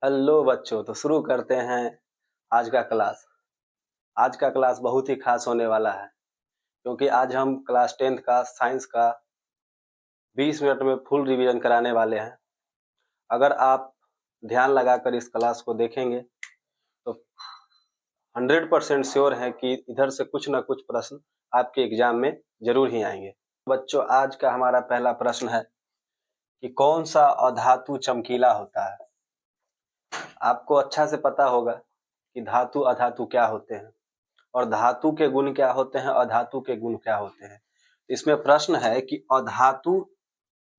Hello बच्चों, तो शुरू करते हैं आज का क्लास। आज का क्लास बहुत ही खास होने वाला है, क्योंकि आज हम क्लास 10th का साइंस का 20 मिनट में फुल रिवीजन कराने वाले हैं। अगर आप ध्यान लगाकर इस क्लास को देखेंगे तो 100% श्योर है कि इधर से कुछ ना कुछ प्रश्न आपके एग्जाम में जरूर ही आएंगे। बच्चों, आज का हमारा पहला प्रश्न है कि कौन सा अधातु चमकीला होता है। आपको अच्छा से पता होगा कि धातु अधातु क्या होते हैं और धातु के गुण क्या होते हैं, अधातु के गुण क्या होते हैं। इसमें प्रश्न है कि अधातु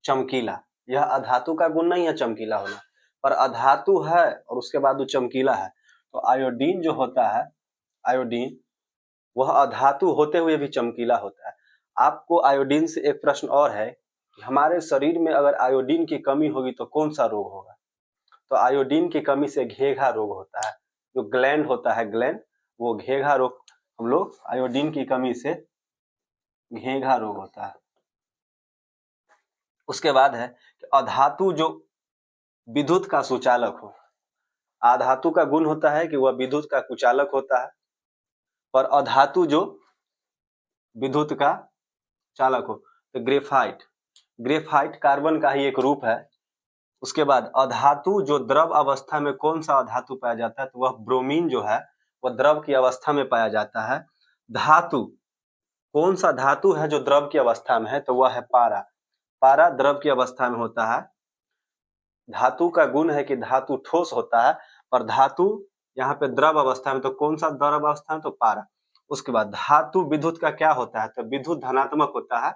चमकीला, यह अधातु का गुण नहीं है चमकीला होना, पर अधातु है और उसके बाद वो चमकीला है। तो आयोडीन जो होता है, आयोडीन वह अधातु होते हुए भी चमकीला होता है। आपको आयोडीन से एक प्रश्न और है कि हमारे शरीर में अगर आयोडीन की कमी होगी तो कौन सा रोग होगा। तो आयोडीन की कमी से घेघा रोग होता है। जो ग्लैंड होता है, ग्लैंड, वो घेघा रोग, हम लोग आयोडीन की कमी से घेघा रोग होता है। उसके बाद है कि अधातु जो विद्युत का सुचालक हो। अधातु का गुण होता है कि वह विद्युत का कुचालक होता है, पर अधातु जो विद्युत का चालक हो। तो ग्रेफाइट, ग्रेफाइट कार्बन का ही एक रूप है। उसके बाद अधातु जो द्रव अवस्था में कौन सा अधातु पाया जाता है, तो वह ब्रोमीन जो है वह द्रव की अवस्था में पाया जाता है। धातु, कौन सा धातु है जो द्रव की अवस्था में है, तो वह है पारा। पारा द्रव की अवस्था में होता है। धातु का गुण है कि धातु ठोस होता है, पर धातु यहाँ पे द्रव अवस्था में, तो कौन सा द्रव अवस्था में, तो पारा। उसके बाद धातु विद्युत का क्या होता है, तो विद्युत धनात्मक होता है।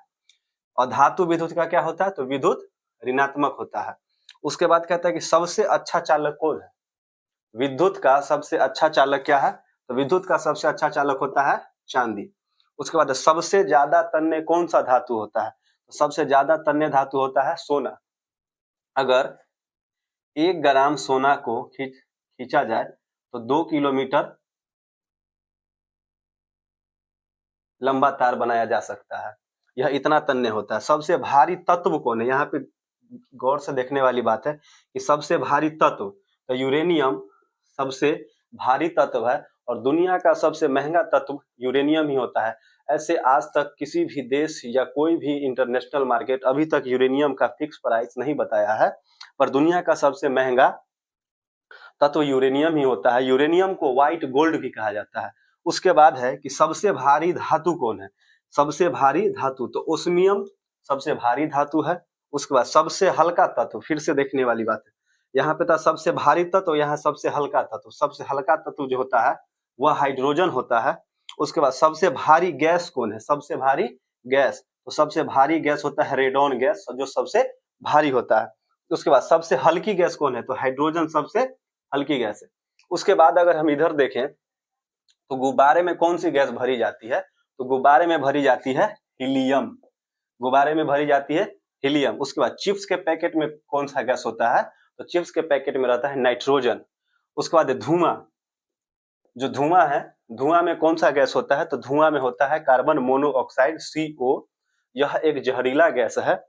और धातु विद्युत का क्या होता है, तो विद्युत ऋणात्मक होता है। उसके बाद कहता है कि सबसे अच्छा चालक कौन है। विद्युत का सबसे अच्छा चालक क्या है, तो विद्युत का सबसे अच्छा चालक होता है चांदी। उसके बाद सबसे ज्यादा तन्य कौन सा धातु होता है, तो सबसे ज्यादा तन्य धातु होता है सोना। अगर 1 ग्राम सोना को खींचा जाए तो 2 किलोमीटर लंबा तार बनाया जा सकता है। यह इतना तन्य होता है। सबसे भारी तत्व कौन है, यहाँ पे गौर से देखने वाली बात है कि सबसे भारी तत्व, तो यूरेनियम सबसे भारी तत्व है और दुनिया का सबसे महंगा तत्व यूरेनियम ही होता है। ऐसे आज तक किसी भी देश या कोई भी इंटरनेशनल मार्केट अभी तक यूरेनियम का फिक्स प्राइस नहीं बताया है, पर दुनिया का सबसे महंगा तत्व यूरेनियम ही होता है। यूरेनियम को व्हाइट गोल्ड भी कहा जाता है। उसके बाद है कि सबसे भारी धातु कौन है। सबसे भारी धातु, तो ओस्मियम सबसे भारी धातु है। उसके बाद सबसे हल्का तत्व, फिर से देखने वाली बात है, यहाँ पे था सबसे भारी तत्व, यहाँ सबसे हल्का तत्व। सबसे हल्का तत्व जो होता है वह हाइड्रोजन होता है। उसके बाद सबसे भारी गैस कौन है, सबसे भारी गैस, तो सबसे भारी गैस होता है रेडॉन गैस, जो सबसे भारी होता है। उसके बाद सबसे हल्की गैस कौन है, तो हाइड्रोजन सबसे हल्की गैस है। उसके बाद अगर हम इधर देखें तो गुब्बारे में कौन सी गैस भरी जाती है, तो गुब्बारे में भरी जाती है हीलियम। गुब्बारे में भरी जाती है हीलियम। उसके बाद चिप्स के पैकेट में कौन सा गैस होता है, तो चिप्स के पैकेट में रहता है नाइट्रोजन। उसके बाद धुआं, जो धुआं है, धुआं में कौन सा गैस होता है, तो धुआं में होता है कार्बन मोनोऑक्साइड CO। यह एक जहरीला गैस है।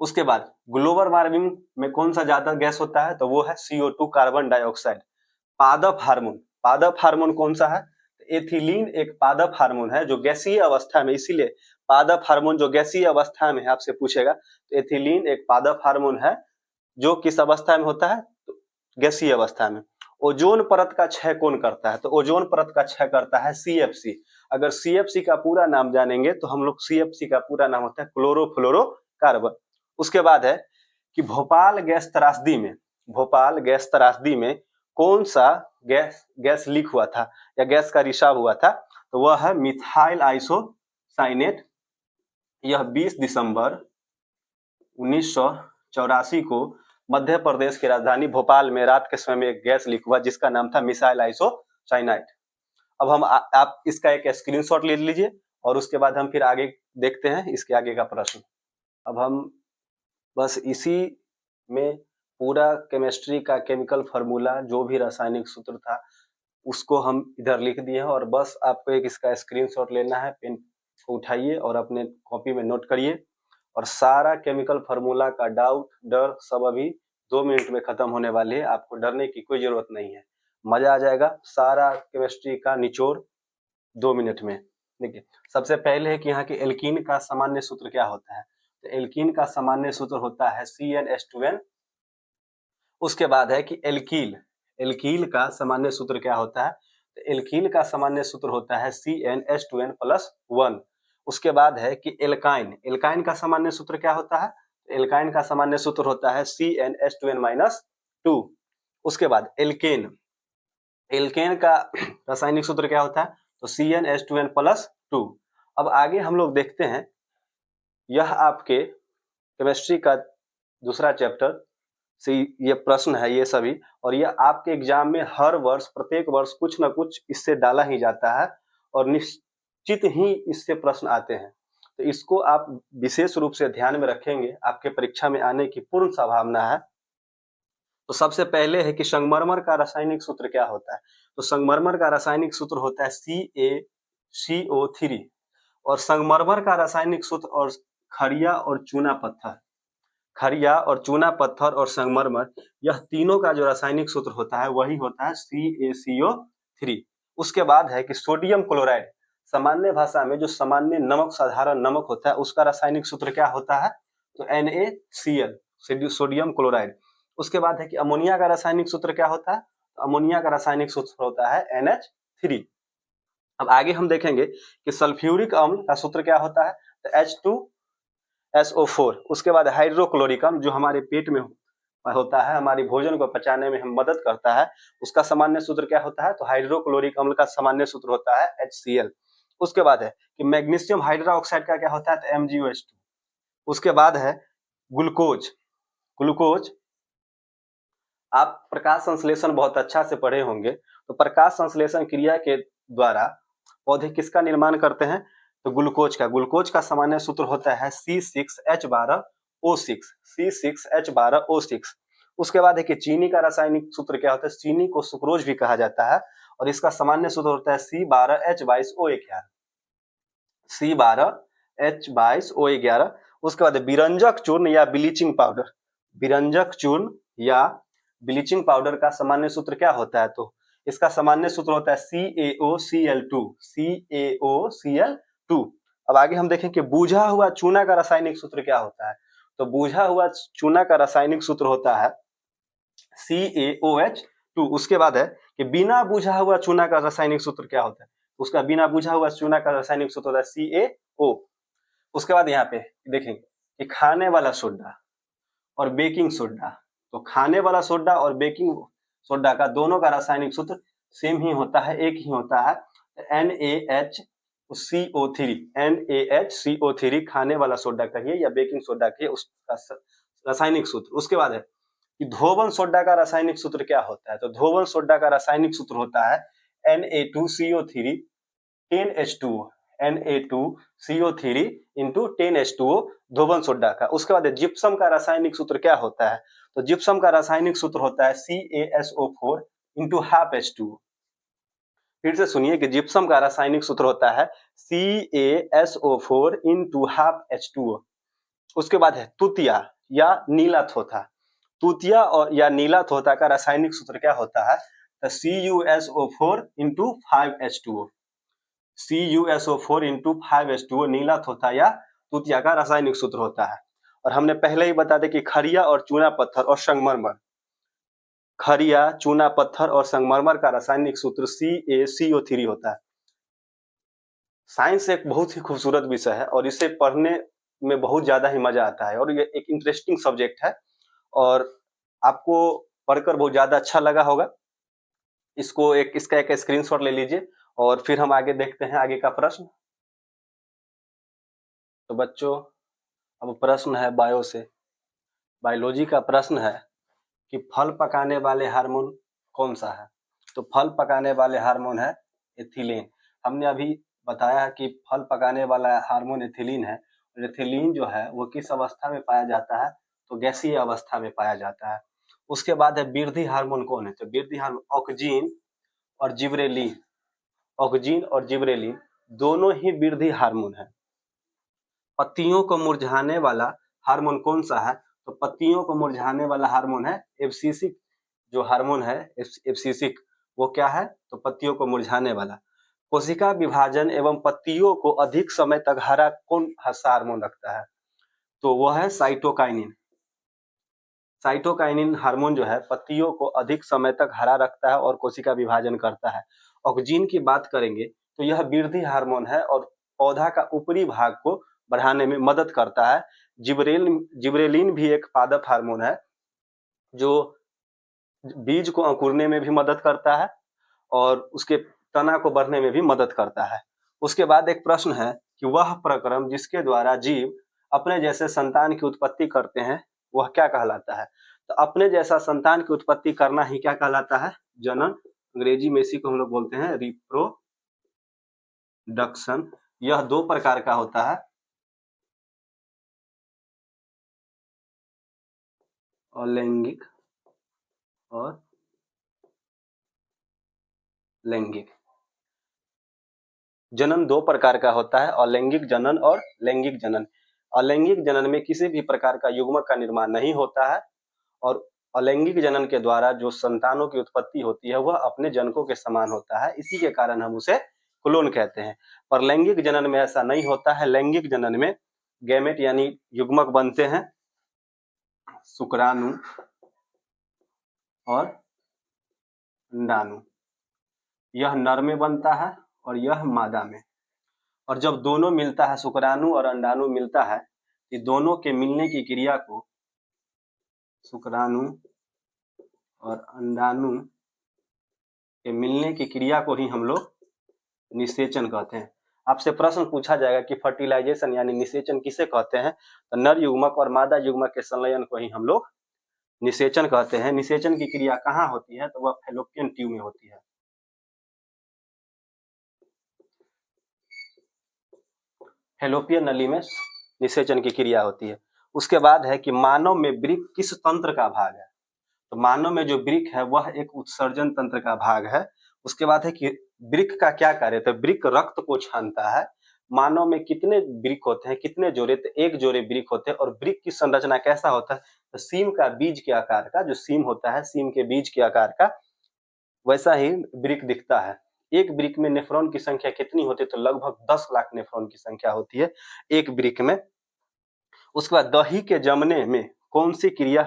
उसके बाद ग्लोबल वार्मिंग में कौन सा ज्यादा गैस होता है, तो वो है CO2 कार्बन डाइऑक्साइड। पादप हार्मोन, पादप हार्मोन कौन सा है, एथिलीन एक पादप हार्मोन है जो गैसीय अवस्था में, इसीलिए पादप हार्मोन जो गैसीय अवस्था में है, आपसे पूछेगा तो एथिलीन एक पादप हार्मोन है जो किस अवस्था में होता है, तो गैसीय अवस्था में। ओजोन परत का क्षय कौन करता है, तो ओजोन परत का क्षय करता है CFC। अगर CFC का पूरा नाम जानेंगे तो हम लोग, CFC का पूरा नाम होता है क्लोरोफ्लोरोकार्बन। उसके बाद है कि भोपाल गैस त्रासदी में, भोपाल गैस त्रासदी में कौन सा गैस लीक हुआ था या गैस का रिसाव हुआ था, तो वह है मिथाइल आइसोसाइनेट। यह 20 दिसंबर 1984 को मध्य प्रदेश की राजधानी भोपाल में रात के समय में एक गैस लीक हुआ जिसका नाम था मिसाइल आइसोसाइनाइट। अब हम आप इसका एक स्क्रीनशॉट ले लीजिए और उसके बाद हम फिर आगे देखते हैं इसके आगे का प्रश्न। अब हम बस इसी में पूरा केमिस्ट्री का केमिकल फार्मूला, जो भी रासायनिक सूत्र था, उसको हम इधर लिख दिए हैं और बस आपको एक इसका स्क्रीनशॉट लेना है। पेन को उठाइए और अपने कॉपी में नोट करिए और सारा केमिकल फार्मूला का डाउट, डर सब अभी 2 मिनट में खत्म होने वाली है, आपको डरने की कोई जरूरत नहीं है, मजा आ जाएगा। सारा केमिस्ट्री का निचोड़ 2 मिनट में। देखिए, सबसे पहले है कि यहाँ के एल्कीन का सामान्य सूत्र क्या होता है। तो एल्कीन का सामान्य सूत्र होता है CnH2n। उसके बाद है कि एल्कील, एल्कील का सामान्य सूत्र क्या होता है। तो एल्कील का सामान्य सूत्र होता है CnH2n+1। उसके बाद है कि एल्काइन, एल्काइन का सामान्य सूत्र क्या होता है। एल्काइन का सामान्य सूत्र होता है CnH2n-2। उसके बाद एल्केन, एल्केन का रासायनिक सूत्र क्या होता है। तो CnH2n+2। अब आगे हम लोग देखते हैं, यह आपके केमिस्ट्री का दूसरा चैप्टर से ये प्रश्न है ये सभी, और यह आपके एग्जाम में हर वर्ष, प्रत्येक वर्ष कुछ ना कुछ इससे डाला ही जाता है और निश्चित ही इससे प्रश्न आते हैं। तो इसको आप विशेष रूप से ध्यान में रखेंगे, आपके परीक्षा में आने की पूर्ण संभावना है। तो सबसे पहले है कि संगमरमर का रासायनिक सूत्र क्या होता है। तो संगमरमर का रासायनिक सूत्र होता है CaCO3। और संगमरमर का रासायनिक सूत्र और खड़िया और चूना पत्थर, खड़िया और चूना पत्थर और संगमरमर, यह तीनों का जो रासायनिक सूत्र होता है वही होता है CaCO3। उसके बाद है कि सोडियम क्लोराइड, सामान्य भाषा में जो सामान्य नमक, साधारण नमक होता है, उसका रासायनिक सूत्र क्या होता है। तो NaCl, सोडियम क्लोराइड। उसके बाद है कि अमोनिया का रासायनिक सूत्र क्या होता है। तो अमोनिया का रासायनिक सूत्र होता है NH3। अब आगे हम देखेंगे कि सल्फ्यूरिक अम्ल का सूत्र क्या होता है। तो H2SO4। उसके बाद हाइड्रोक्लोरिक अम्ल, जो हमारे पेट में होता है, हमारे भोजन को पचाने में हम मदद करता है, उसका सामान्य सूत्र क्या होता है। तो हाइड्रोक्लोरिक अम्ल का सामान्य सूत्र होता है HCl। उसके बाद है कि मैग्नीशियम हाइड्रोक्साइड का क्या होता है। तो MgOH2। उसके बाद है ग्लूकोज, ग्लूकोज आप प्रकाश संश्लेषण बहुत अच्छा से पढ़े होंगे। तो प्रकाश संश्लेषण क्रिया के द्वारा पौधे किसका निर्माण करते हैं। तो ग्लूकोज का, ग्लूकोज का सामान्य सूत्र होता है C6H12O6, C6H12O6। उसके बाद है कि चीनी का रासायनिक सूत्र क्या होता है। चीनी को सुक्रोज भी कहा जाता है और इसका सामान्य सूत्र होता है C12H22O11, C12H22O11। उसके बाद विरंजक चूर्ण या ब्लीचिंग पाउडर, विरंजक चूर्ण या ब्लीचिंग पाउडर का सामान्य सूत्र क्या होता है। तो इसका सामान्य सूत्र होता है CaOCl2, CaOCl2। अब आगे हम देखें कि बूझा हुआ चूना का रासायनिक सूत्र क्या होता है। तो बूझा हुआ चूना का रासायनिक सूत्र होता है CaOH2। उसके बाद है कि बिना बूझा हुआ चूना का रासायनिक सूत्र क्या होता है। उसका बिना बूझा हुआ चूना का रासायनिक सूत्र होता है CaO। उसके बाद यहाँ पे देखेंगे कि खाने वाला सोडा और बेकिंग सोडा, तो खाने वाला सोडा और बेकिंग सोडा का दोनों का रासायनिक सूत्र सेम ही होता है, एक ही होता है, NaHCO3, NaHCO3 खाने वाला सोडा कहिए या बेकिंग सोडा कहिए, उसका रासायनिक सूत्र। उसके बाद है कि धोवन सोडा का रासायनिक सूत्र क्या होता है। तो धोवन सोडा का रासायनिक सूत्र होता है Na2CO3 10H2O, Na2CO3 into 10H2O, धोवन सोडा का। उसके बाद जिप्सम का रासायनिक सूत्र क्या होता है। तो जिप्सम का रासायनिक सूत्र होता है CaSO4 इंटू हाफ H2O। फिर से सुनिए कि जिप्सम का रासायनिक सूत्र होता है CaSO4 इंटू हाफ H2O। उसके बाद है तुतिया या नीला थोथा, तुतिया और या नीला थोथा का रासायनिक सूत्र क्या होता है। तो CuSO4 into 5H2O, CuSO4 into 5H2O नीला थोथा या तुतिया का रासायनिक सूत्र होता है। और हमने पहले ही बता दें कि खड़िया और चूना पत्थर और संगमरमर, खड़िया, चूना पत्थर और संगमरमर का रासायनिक सूत्र CaCO3 होता है। साइंस एक बहुत ही खूबसूरत विषय है और इसे पढ़ने में बहुत ज्यादा ही मजा आता है और ये एक इंटरेस्टिंग सब्जेक्ट है और आपको पढ़कर बहुत ज्यादा अच्छा लगा होगा। इसका एक स्क्रीनशॉट ले लीजिए और फिर हम आगे देखते हैं आगे का प्रश्न। तो बच्चों, अब प्रश्न है बायो से, बायोलॉजी का प्रश्न है कि फल पकाने वाले हार्मोन कौन सा है। तो फल पकाने वाले हार्मोन है एथिलीन। हमने अभी बताया है कि फल पकाने वाला हार्मोन एथिलीन है। एथिलीन जो है वो किस अवस्था में पाया जाता है। तो गैसीय अवस्था में पाया जाता है। उसके बाद है वृद्धि हार्मोन कौन है। तो वृद्धि हार्मोन ऑक्जीन और जिबरेलिन, ऑक्जीन और जिबरेलिन दोनों ही वृद्धि हार्मोन है। पत्तियों को मुरझाने वाला हार्मोन कौन सा है। तो पत्तियों को मुरझाने वाला हार्मोन है एब्सिसिक, जो हार्मोन है एब्सिसिक, वो क्या है, तो पत्तियों को मुरझाने वाला। कोशिका विभाजन एवं पत्तियों को अधिक समय तक हरा कौन सा हार्मोन रखता है, तो वह है साइटोकाइनिन। साइटोकाइनिन हार्मोन जो है पत्तियों को अधिक समय तक हरा रखता है और कोशिका विभाजन करता है। ऑक्जीन की बात करेंगे तो यह वृद्धि हार्मोन है और पौधा का ऊपरी भाग को बढ़ाने में मदद करता है। जिब्रेलिन भी एक पादप हार्मोन है जो बीज को अंकुरने में भी मदद करता है और उसके तना को बढ़ने में भी मदद करता है। उसके बाद एक प्रश्न है कि वह प्रक्रम जिसके द्वारा जीव अपने जैसे संतान की उत्पत्ति करते हैं वह क्या कहलाता है, तो अपने जैसा संतान की उत्पत्ति करना ही क्या कहलाता है, जनन। अंग्रेजी में इसी को हम लोग बोलते हैं रिप्रोडक्शन। यह दो प्रकार का होता है, अलैंगिक और लैंगिक। जनन दो प्रकार का होता है, अलैंगिक जनन और लैंगिक जनन। अलैंगिक जनन में किसी भी प्रकार का युग्मक का निर्माण नहीं होता है और अलैंगिक जनन के द्वारा जो संतानों की उत्पत्ति होती है वह अपने जनकों के समान होता है, इसी के कारण हम उसे क्लोन कहते हैं। पर लैंगिक जनन में ऐसा नहीं होता है। लैंगिक जनन में गैमेट यानी युग्मक बनते हैं, शुक्राणु और अंडाणु। यह नर में बनता है और यह मादा में। और जब दोनों मिलता है, शुक्राणु और अंडाणु मिलता है, ये दोनों के मिलने की क्रिया को शुक्राणु और अंडाणु के मिलने की क्रिया को ही हम लोग निषेचन कहते हैं। आपसे प्रश्न पूछा जाएगा कि फर्टिलाइजेशन यानी निषेचन किसे कहते हैं, तो नर युग्मक और मादा युग्मक के संलयन को ही हम लोग निषेचन कहते हैं। निषेचन की क्रिया कहाँ होती है, तो वह फैलोपियन ट्यूब में होती है। फैलोपियन नली में निषेचन की क्रिया होती है। उसके बाद है कि मानव में वृक्क किस तंत्र का भाग है, तो मानव में जो वृक्क है वह एक उत्सर्जन तंत्र का भाग है। उसके बाद है कि वृक्क का क्या कार्य, तो वृक्क रक्त को छानता है। मानव में कितने वृक्क होते हैं, कितने जोड़े, तो एक जोड़े वृक्क होते हैं। और वृक्क की संरचना कैसा होता है, तो सीम का बीज के आकार का, जो सीम होता है सीम के बीज के आकार का वैसा ही वृक्क दिखता है। एक वृक्क में नेफ्रॉन की संख्या कितनी होती है, तो लगभग 10 लाख नेफ्रॉन की संख्या होती है एक वृक्क में। उसके बाद दही के जमने में कौन सी क्रिया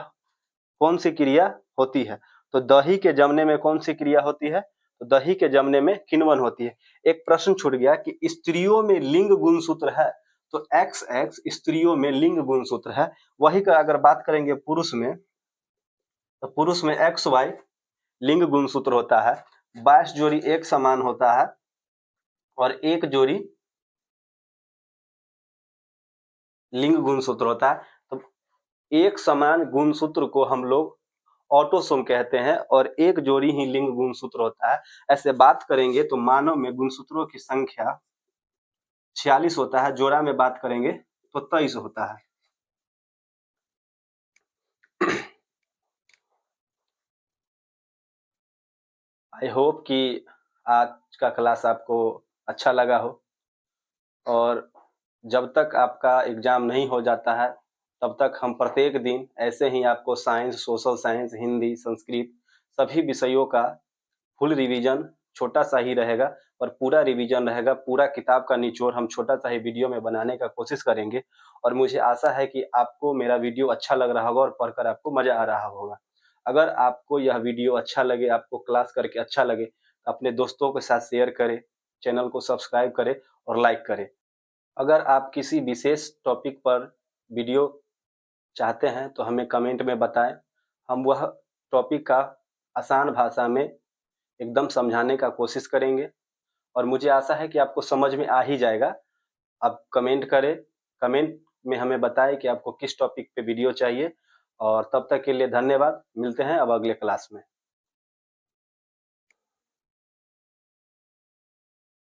होती है, तो दही के जमने में कौन सी क्रिया होती है, तो दही के जमने में किण्वन होती है। एक प्रश्न छूट गया कि स्त्रियों में लिंग गुणसूत्र है, तो XX स्त्रियों में लिंग गुणसूत्र है। वही का अगर बात करेंगे पुरुष में, तो पुरुष में XY लिंग गुणसूत्र होता है। 22 जोड़ी एक समान होता है और एक जोड़ी लिंग गुणसूत्र होता है। तो एक समान गुणसूत्र को हम लोग ऑटोसोम कहते हैं और एक जोड़ी ही लिंग गुणसूत्र होता है। ऐसे बात करेंगे तो मानव में गुणसूत्रों की संख्या 46 होता है, जोड़ा में बात करेंगे तो 23 होता है। आई होप कि आज का क्लास आपको अच्छा लगा हो और जब तक आपका एग्जाम नहीं हो जाता है तब तक हम प्रत्येक दिन ऐसे ही आपको science, social science, Hindi, Sanskrit सभी विषयों का फुल रिवीजन, छोटा सा ही रहेगा पर पूरा रिवीजन रहेगा। पूरा किताब का निचोड़ हम छोटा सा ही वीडियो में बनाने का कोशिश करेंगे और मुझे आशा है कि आपको मेरा वीडियो अच्छा लग रहा होगा और पढ़कर आपको मजा आ रहा होगा। अगर आपको यह वीडियो अच्छा लगे, आपको क्लास करके अच्छा लगे तो अपने दोस्तों के साथ शेयर करें, चैनल को सब्सक्राइब करें और लाइक करें। अगर आप किसी विशेष टॉपिक पर वीडियो चाहते हैं तो हमें कमेंट में बताएं। हम वह टॉपिक का आसान भाषा में एकदम समझाने का कोशिश करेंगे और मुझे आशा है कि आपको समझ में आ ही जाएगा। आप कमेंट करें, कमेंट में हमें बताएं कि आपको किस टॉपिक पे वीडियो चाहिए। और तब तक के लिए धन्यवाद। मिलते हैं अब अगले क्लास में।